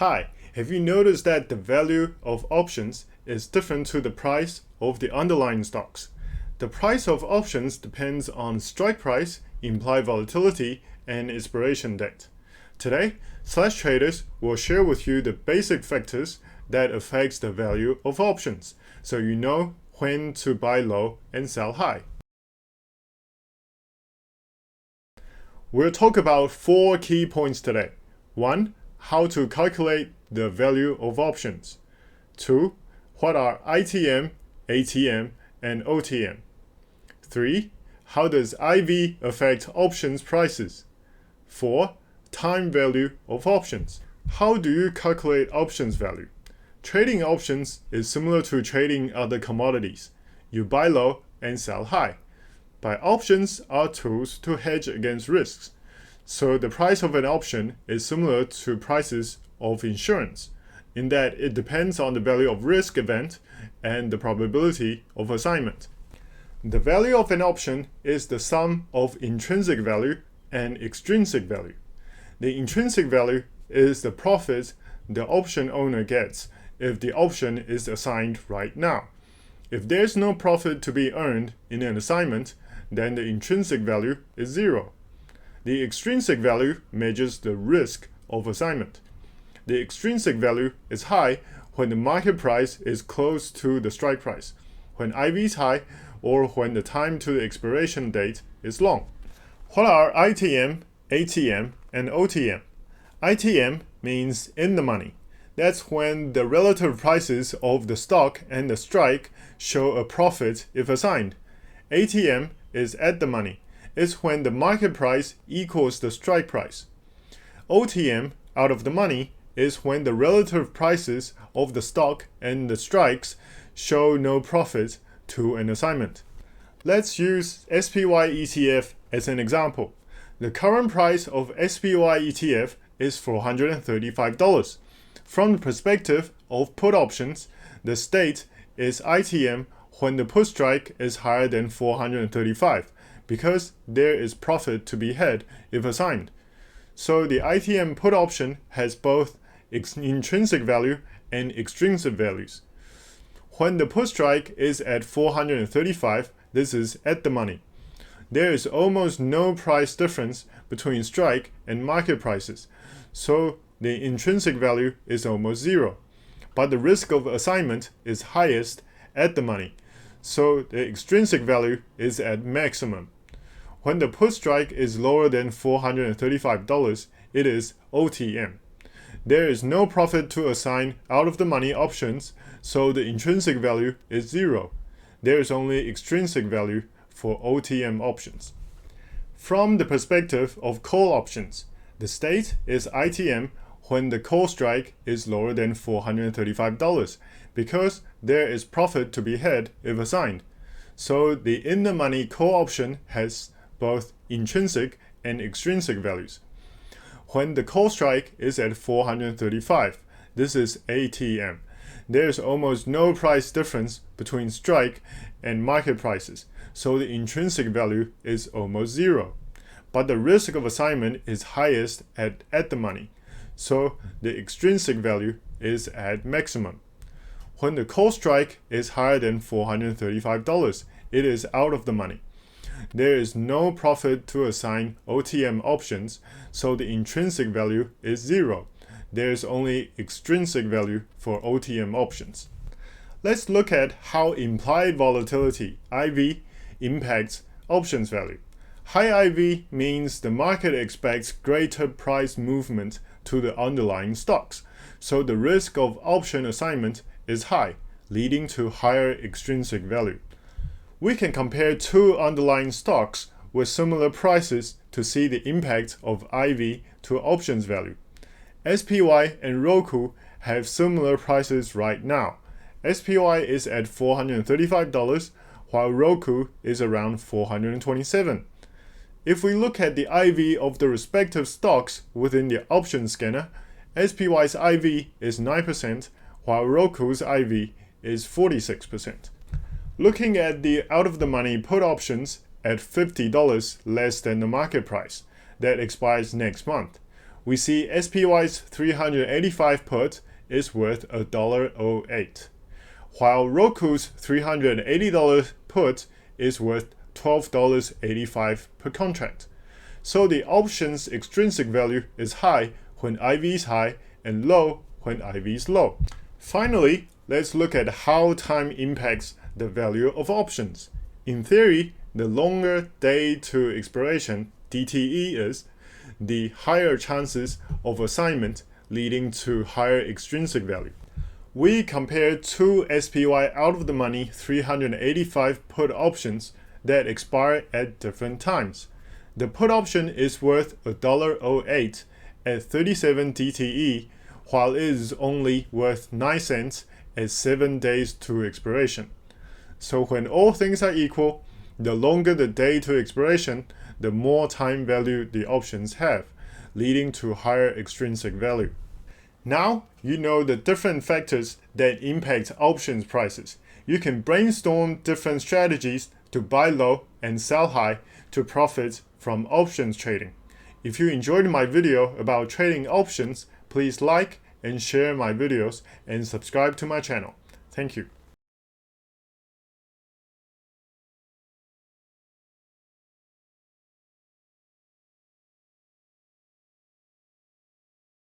Hi, have you noticed that the value of options is different to the price of the underlying stocks? The price of options depends on strike price, implied volatility, and expiration date. Today, SlashTraders will share with you the basic factors that affects the value of options, so you know when to buy low and sell high. We'll talk about 4 key points today. 1. How to calculate the value of options. 2. What are ITM, ATM, and OTM? 3. How does IV affect options prices? 4. Time value of options. How do you calculate options value? Trading options is similar to trading other commodities. You buy low and sell high. But options are tools to hedge against risks. So the price of an option is similar to prices of insurance, in that it depends on the value of risk event and the probability of assignment. The value of an option is the sum of intrinsic value and extrinsic value. The intrinsic value is the profit the option owner gets if the option is assigned right now. If there's no profit to be earned in an assignment, then the intrinsic value is 0. The extrinsic value measures the risk of assignment. The extrinsic value is high when the market price is close to the strike price, when IV is high, or when the time to the expiration date is long. What are ITM, ATM, and OTM? ITM means in the money. That's when the relative prices of the stock and the strike show a profit if assigned. ATM is at the money. It's when the market price equals the strike price. OTM, out of the money, is when the relative prices of the stock and the strikes show no profit to an assignment. Let's use SPY ETF as an example. The current price of SPY ETF is $435. From the perspective of put options, the state is ITM when the put strike is higher than 435, because there is profit to be had if assigned. So the ITM put option has both intrinsic value and extrinsic values. When the put strike is at 435, this is at the money. There is almost no price difference between strike and market prices, so the intrinsic value is almost 0. But the risk of assignment is highest at the money, so the extrinsic value is at maximum. When the put strike is lower than $435, it is OTM. There is no profit to assign out of the money options, so the intrinsic value is 0. There is only extrinsic value for OTM options. From the perspective of call options, the state is ITM when the call strike is lower than $435, because there is profit to be had if assigned. So the in-the-money call option has both intrinsic and extrinsic values. When the call strike is at 435, this is ATM. There is almost no price difference between strike and market prices, so the intrinsic value is almost 0. But the risk of assignment is highest at the money, so the extrinsic value is at maximum. When the call strike is higher than $435, it is out of the money. There is no profit to assign OTM options, so the intrinsic value is 0. There is only extrinsic value for OTM options. Let's look at how implied volatility, IV, impacts options value. High IV means the market expects greater price movement to the underlying stocks, so the risk of option assignment is high, leading to higher extrinsic value. We can compare two underlying stocks with similar prices to see the impact of IV to options value. SPY and Roku have similar prices right now. SPY is at $435, while Roku is around $427. If we look at the IV of the respective stocks within the option scanner, SPY's IV is 9%, while Roku's IV is 46%. Looking at the out-of-the-money put options at $50 less than the market price, that expires next month, we see SPY's 385 put is worth $1.08, while Roku's $380 put is worth $12.85 per contract. So the option's extrinsic value is high when IV is high and low when IV is low. Finally, let's look at how time impacts the value of options. In theory, the longer day to expiration DTE is, the higher chances of assignment, leading to higher extrinsic value. We compare two SPY out of the money 385 put options that expire at different times. The put option is worth $1.08 at 37 DTE, while it is only worth 9 cents at 7 days to expiration. So when all things are equal, the longer the day to expiration, the more time value the options have, leading to higher extrinsic value. Now you know the different factors that impact options prices. You can brainstorm different strategies to buy low and sell high to profit from options trading. If you enjoyed my video about trading options, please like and share my videos and subscribe to my channel. Thank you.